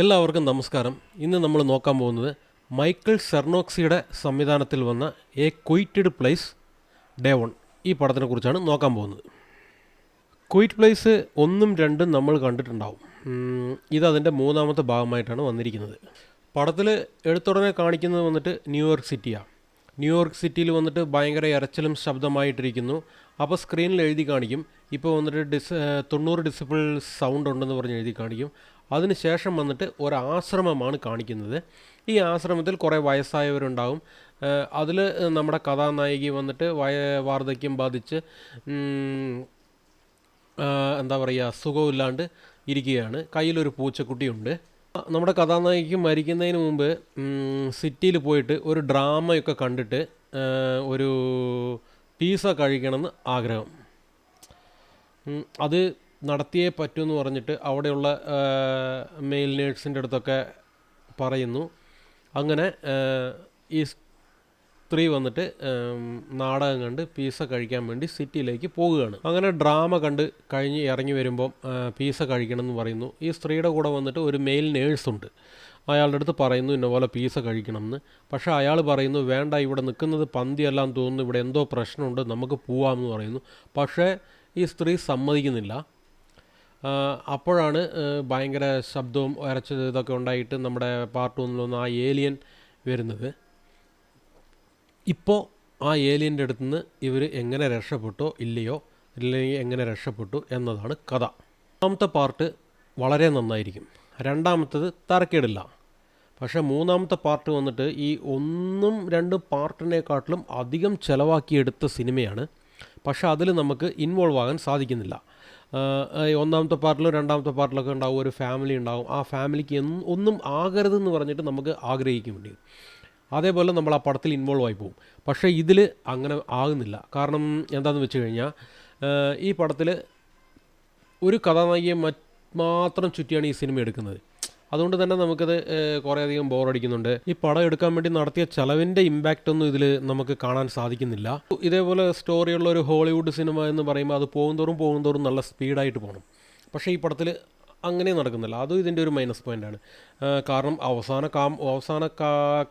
എല്ലാവർക്കും നമസ്കാരം. ഇന്ന് നമ്മൾ നോക്കാൻ പോകുന്നത് മൈക്കിൾ സെർനോക്സിയുടെ സംവിധാനത്തിൽ വന്ന എ ക്വൈറ്റഡ് പ്ലേസ് ഡേ 1 ഈ പടത്തിനെ കുറിച്ചാണ് നോക്കാൻ പോകുന്നത്. ക്വൈറ്റ് പ്ലേസ് 1ഉം 2ഉം നമ്മൾ കണ്ടിട്ടുണ്ടാവും. ഇതതിൻ്റെ മൂന്നാമത്തെ ഭാഗമായിട്ടാണ് വന്നിരിക്കുന്നത്. പടത്തിൽ എടുത്തുടനെ കാണിക്കുന്നത് വന്നിട്ട് ന്യൂയോർക്ക് സിറ്റിയാണ്. ന്യൂയോർക്ക് സിറ്റിയിൽ വന്നിട്ട് ഭയങ്കര ഇരച്ചിലും ശബ്ദമായിട്ടിരിക്കുന്നു. അപ്പോൾ സ്ക്രീനിൽ എഴുതി കാണിക്കും, ഇപ്പോൾ വന്നിട്ട് 90 ഡെസിബിൾ സൗണ്ട് ഉണ്ടെന്ന് പറഞ്ഞ് എഴുതി കാണിക്കും. അതിനുശേഷം വന്നിട്ട് ഒരാശ്രമമാണ് കാണിക്കുന്നത്. ഈ ആശ്രമത്തിൽ കുറേ വയസ്സായവരുണ്ടാവും. അതിൽ നമ്മുടെ കഥാനായിക വന്നിട്ട് വാർദ്ധക്യം ബാധിച്ച് എന്താ പറയുക, സുഖമില്ലാണ്ട് ഇരിക്കുകയാണ്. കയ്യിലൊരു പൂച്ചക്കുട്ടിയുണ്ട്. നമ്മുടെ കഥാനായികയ്ക്ക് മരിക്കുന്നതിന് മുമ്പ് സിറ്റിയിൽ പോയിട്ട് ഒരു ഡ്രാമയൊക്കെ കണ്ടിട്ട് ഒരു പിസ്സ കഴിക്കണമെന്ന് ആഗ്രഹം. അത് നടത്തിയേ പറ്റുമെന്ന് പറഞ്ഞിട്ട് അവിടെയുള്ള മെയിൽ നേഴ്സിൻ്റെ അടുത്തൊക്കെ പറയുന്നു. അങ്ങനെ ഈ സ്ത്രീ വന്നിട്ട് നാടകം കണ്ട് പിസ്സ കഴിക്കാൻ വേണ്ടി സിറ്റിയിലേക്ക് പോകുകയാണ്. അങ്ങനെ ഡ്രാമ കണ്ട് കഴിഞ്ഞ് ഇറങ്ങി വരുമ്പം പിസ്സ കഴിക്കണമെന്ന് പറയുന്നു. ഈ സ്ത്രീയുടെ കൂടെ വന്നിട്ട് ഒരു മെയിൽ നേഴ്സുണ്ട്. അയാളുടെ അടുത്ത് പറയുന്നു ഇന്നപോലെ പിസ്സ കഴിക്കണമെന്ന്. പക്ഷേ അയാൾ പറയുന്നു വേണ്ട, ഇവിടെ നിൽക്കുന്നത് പന്തിയെല്ലാം തോന്നുന്നു, ഇവിടെ എന്തോ പ്രശ്നമുണ്ട്, നമുക്ക് പോവാമെന്ന് പറയുന്നു. പക്ഷേ ഈ സ്ത്രീ സമ്മതിക്കുന്നില്ല. അപ്പോഴാണ് ഭയങ്കര ശബ്ദവും ഇരച്ചത് ഇതൊക്കെ ഉണ്ടായിട്ട് നമ്മുടെ പാർട്ട് 1 ആ ഏലിയൻ വരുന്നത്. ഇപ്പോൾ ആ ഏലിയൻ്റെ അടുത്ത് നിന്ന് ഇവർ എങ്ങനെ രക്ഷപ്പെട്ടോ ഇല്ലയോ, ഇല്ലെങ്കിൽ എങ്ങനെ രക്ഷപ്പെട്ടു എന്നതാണ് കഥ. ഒന്നാമത്തെ പാർട്ട് വളരെ നന്നായിരിക്കും, രണ്ടാമത്തത് തരക്കേടില്ല. പക്ഷേ മൂന്നാമത്തെ പാർട്ട് വന്നിട്ട് ഈ 1ഉം 2ഉം പാർട്ടിനെക്കാട്ടിലും അധികം ചിലവാക്കിയെടുത്ത സിനിമയാണ്. പക്ഷേ അതിൽ നമുക്ക് ഇൻവോൾവ് ആകാൻ സാധിക്കുന്നില്ല. ഒന്നാമത്തെ പാർട്ടിലും രണ്ടാമത്തെ പാർട്ടിലൊക്കെ ഉണ്ടാവും, ഒരു ഫാമിലി ഉണ്ടാവും. ആ ഫാമിലിക്ക് ഒന്നും ആകരുതെന്ന് പറഞ്ഞിട്ട് നമുക്ക് ആഗ്രഹിക്കും വേണ്ടി. അതേപോലെ നമ്മൾ ആ പടത്തിൽ ഇൻവോൾവ് ആയി പോകും. പക്ഷേ ഇതിൽ അങ്ങനെ ആകുന്നില്ല. കാരണം എന്താണെന്ന് വെച്ച് കഴിഞ്ഞാൽ ഈ പടത്തിൽ ഒരു കഥാനായികയെ മാത്രം ചുറ്റിയാണ് ഈ സിനിമ എടുക്കുന്നത്. അതുകൊണ്ട് തന്നെ നമുക്കത് കുറേയധികം ബോറടിക്കുന്നുണ്ട്. ഈ പടം എടുക്കാൻ വേണ്ടി നടത്തിയ ചിലവിൻ്റെ ഇമ്പാക്റ്റ് ഒന്നും ഇതിൽ നമുക്ക് കാണാൻ സാധിക്കുന്നില്ല. ഇതേപോലെ സ്റ്റോറിയുള്ള ഒരു ഹോളിവുഡ് സിനിമ എന്ന് പറയുമ്പോൾ അത് പോകുന്തോറും നല്ല സ്പീഡായിട്ട് പോകണം. പക്ഷേ ഈ പടത്തിൽ അങ്ങനെ നടക്കുന്നില്ല. അതും ഇതിൻ്റെ ഒരു മൈനസ് പോയിൻ്റാണ്. കാരണം അവസാന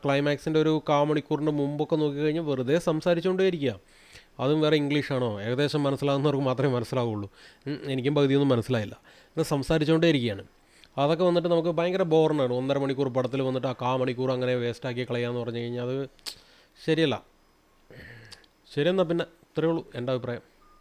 ക്ലൈമാക്സിൻ്റെ ഒരു 1/4 മണിക്കൂറിൻ്റെ മുമ്പൊക്കെ നോക്കിക്കഴിഞ്ഞാൽ വെറുതെ സംസാരിച്ചുകൊണ്ടേ ഇരിക്കുക. അതും വേറെ ഇംഗ്ലീഷാണോ, ഏകദേശം മനസ്സിലാകുന്നവർക്ക് മാത്രമേ മനസ്സിലാവുള്ളൂ. എനിക്കും പകുതിയൊന്നും മനസ്സിലായില്ല. ഇത് സംസാരിച്ചുകൊണ്ടേ ഇരിക്കുകയാണ്. അതൊക്കെ വന്നിട്ട് നമുക്ക് ഭയങ്കര ബോറിനാണ്. 1.5 മണിക്കൂർ പടത്തിൽ വന്നിട്ട് ആ 1/4 മണിക്കൂർ അങ്ങനെ വേസ്റ്റാക്കി കളയാമെന്ന് പറഞ്ഞു കഴിഞ്ഞാൽ അത് ശരിയല്ല. ശരിയെന്നാൽ പിന്നെ ഇത്രയേ ഉള്ളൂ എൻ്റെ അഭിപ്രായം.